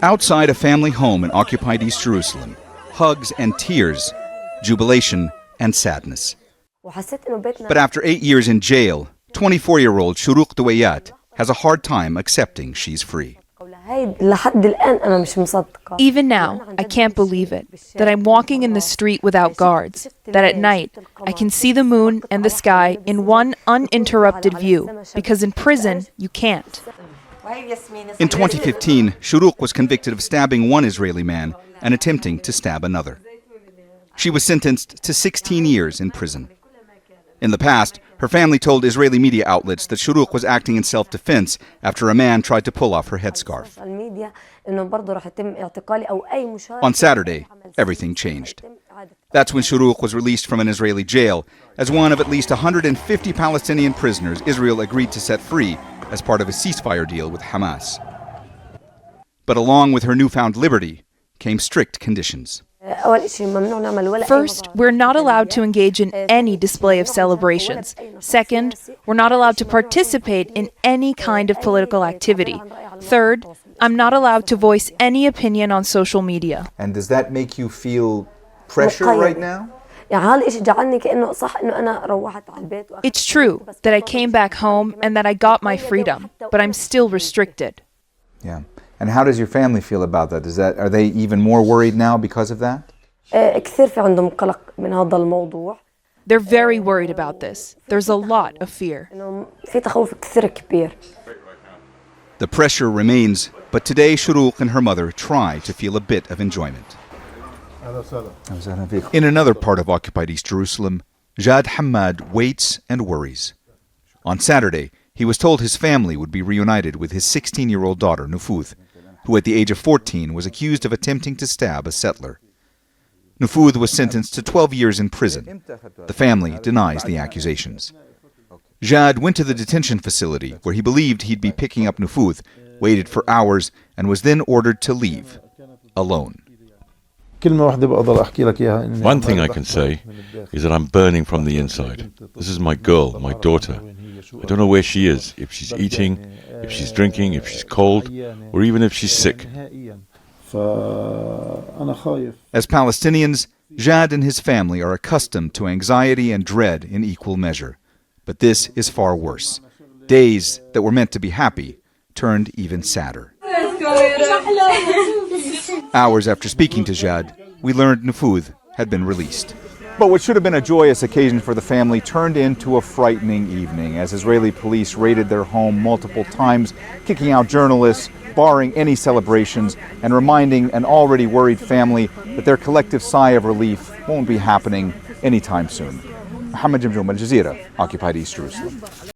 Outside a family home in occupied East Jerusalem, hugs and tears, jubilation and sadness. But after 8 years in jail, 24-year-old Shuruq Duwayat has a hard time accepting she's free. Even now, I can't believe it, that I'm walking in the street without guards, that at night I can see the moon and the sky in one uninterrupted view, because in prison you can't. In 2015, Shuruq was convicted of stabbing one Israeli man and attempting to stab another. She was sentenced to 16 years in prison. In the past, her family told Israeli media outlets that Shuruq was acting in self-defense after a man tried to pull off her headscarf. On Saturday, everything changed. That's when Shuruq was released from an Israeli jail as one of at least 150 Palestinian prisoners Israel agreed to set free as part of a ceasefire deal with Hamas. But along with her newfound liberty came strict conditions. First, we're not allowed to engage in any display of celebrations. Second, we're not allowed to participate in any kind of political activity. Third, I'm not allowed to voice any opinion on social media. And does that make you feel pressure right now? It's true that I came back home and that I got my freedom, but I'm still restricted. Yeah. And how does your family feel about that? Are they even more worried now because of that? They're very worried about this. There's a lot of fear. The pressure remains, but today Shuruq and her mother try to feel a bit of enjoyment. In another part of occupied East Jerusalem, Jad Hamad waits and worries. On Saturday, he was told his family would be reunited with his 16-year-old daughter, Nufuz, who at the age of 14 was accused of attempting to stab a settler. Nufuz was sentenced to 12 years in prison. The family denies the accusations. Jad went to the detention facility where he believed he'd be picking up Nufuz, waited for hours, and was then ordered to leave, alone. One thing I can say is that I'm burning from the inside. This is my girl, my daughter. I don't know where she is, if she's eating, if she's drinking, if she's cold, or even if she's sick. As Palestinians, Jad and his family are accustomed to anxiety and dread in equal measure. But this is far worse. Days that were meant to be happy turned even sadder. Hours after speaking to Jad, we learned Nufuz had been released. But what should have been a joyous occasion for the family turned into a frightening evening as Israeli police raided their home multiple times, kicking out journalists, barring any celebrations, and reminding an already worried family that their collective sigh of relief won't be happening anytime soon. Mohammed, Jamjoom, Jazeera, occupied East Jerusalem.